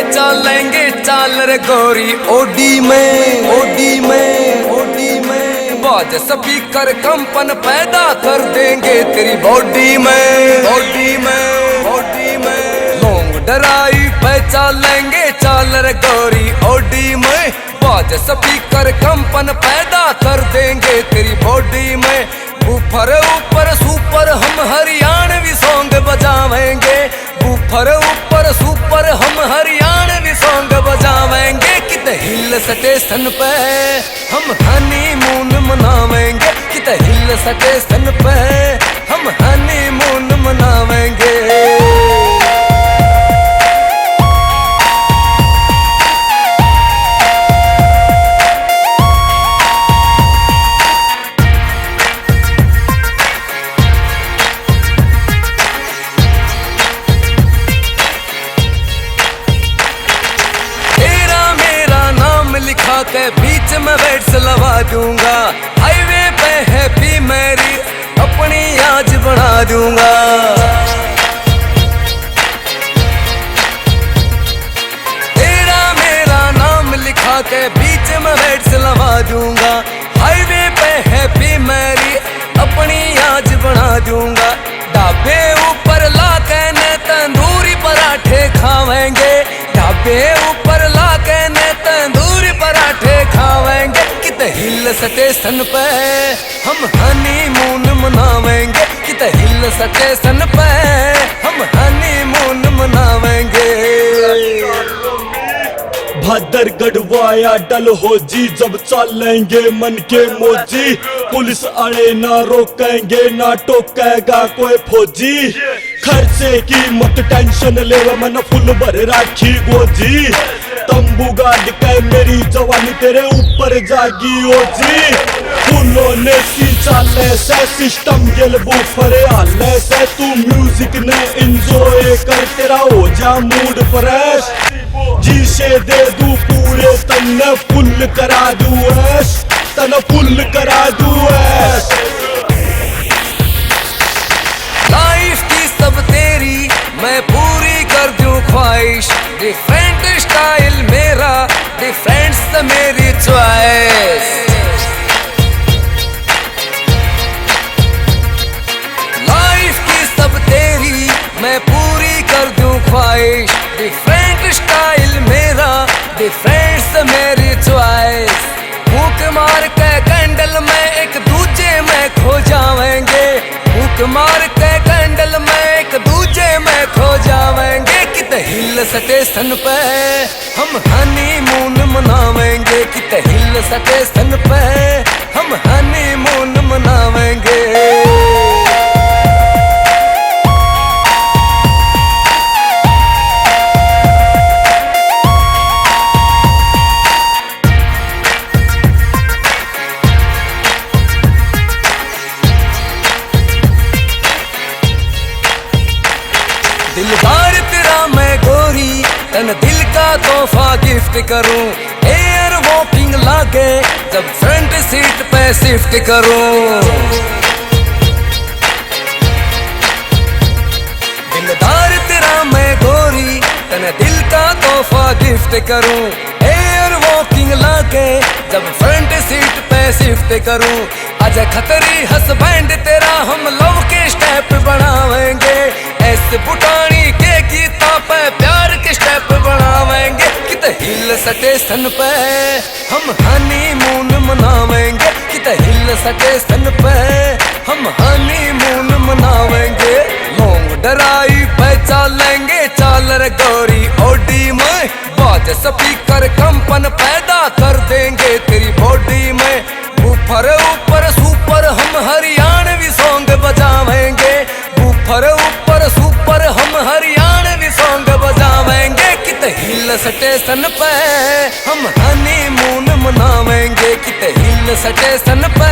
चलेंगे चाल रे गोरी ओडी में, ओडी में, ओडी में। बाज स्पीकर कंपन पैदा कर देंगे तेरी बॉडी में, बॉडी में, बॉडी में। लॉन्ग ड्राइव पे चलेंगे चाल रे गोरी ओडी में। बाज स्पीकर कंपन पैदा कर देंगे तेरी बॉडी में। ऊपर ऊपर सुपर हम हरियाणवी सॉन्ग बजावेंगे। ऊपर ऊपर सुपर हम हरियाणवी सॉन्ग बजावेंगे। किते हिल स्टेशन पे हम हनीमून मनावेंगे। किते हिल स्टेशन पे हम हनीमून मनावेंगे। लिखा के बीच में वेट्स लगा दूंगा। हाईवे पे हैप्पी मेरी अपनी आज बना दूंगा। तेरा मेरा नाम लिखा के बीच में वेट्स लगा दूंगा। हाईवे पे हैप्पी मेरी अपनी आज बना दूंगा। ढाबे ऊपर लाके ने तंदूरी पराठे खावेंगे। ढाबे ऊपर लाके ने तंदूरी पराठे खावेंगे। किते हिल स्टेशन पे हम हनीमून मनावेंगे। किते हिल स्टेशन पे हम हनीमून मनावेंगे। भादर गढ़वाया डल हो जी जब चलेंगे मन के मोजी। पुलिस आड़े ना रोकेंगे ना टोकेगा कोई फौजी। खर्चे की मत टेंशन ले मन फुल भर राखी गोजी। तंबू गाड़ के मेरी जवानी तेरे ऊपर जागी ओ जी। फूलों ने सी चाले से सिस्टम गेल बूफरे हाले से। तू म्यूजिक ने इंजॉय कर तेरा हो जा मूड फ्रेश। जी से दे दू पूरे तन फुल करा दू ऐश। तन फुल करा दू ऐश। लाइफ की सब तेरी मैं पूरी कर दूं ख्वाहिश। डिफरेंट स्टाइल मेरा डिफरेंट मेरी चॉइस। लाइफ की सब तेरी मैं पूरी कर दूं ख्वाहिश। डिफरेंट स्टाइल मेरा डिफरेंट मेरी चॉइस। फूक मार के कैंडल में एक दूजे में खो जावेंगे। फूक मार के कैंडल में एक दूजे में खो जावेंगे। किते हिल स्टेशन पे हम हनीमून मनावेंगे। किते हिल स्टेशन पे हम हनीमून मनावेंगे। दिलदार तेरा मैं गोरी तन दिल का तोहफा गिफ्ट करूं। एयर वॉकिंग लागे जब फ्रंट सीट पे शिफ्ट करूं। दिलदार तेरा मैं गोरी तन दिल का तोहफा गिफ्ट करूं। एयर वॉकिंग लागे जब फ्रंट सीट पे शिफ्ट करूं। आजा खतरी हस्बैंड तेरा हम लव के स्टेप बनावेंगे। ऐसे बुटानी के गीता पे प्यार के स्टेप बनावेंगे। किते हिल स्टेशन पे हम हनीमून मनावेंगे। किते हिल स्टेशन पे हम हनीमून मनावेंगे। लॉन्ग ड्राइव पे चलेंगे चाल रे गोरी ओडी में। बाज स्पीकर कंपन पैदा कर देंगे तेरी बॉडी में। ऊपर ऊपर सुपर हम हरियाणवी सॉन्ग बजावेंगे। ऊपर ऊपर सुपर हम हरियाणवी सॉन्ग बजावेंगे। किते हिल स्टेशन पे हम हनीमून मनावेंगे। किते हिल स्टेशन पे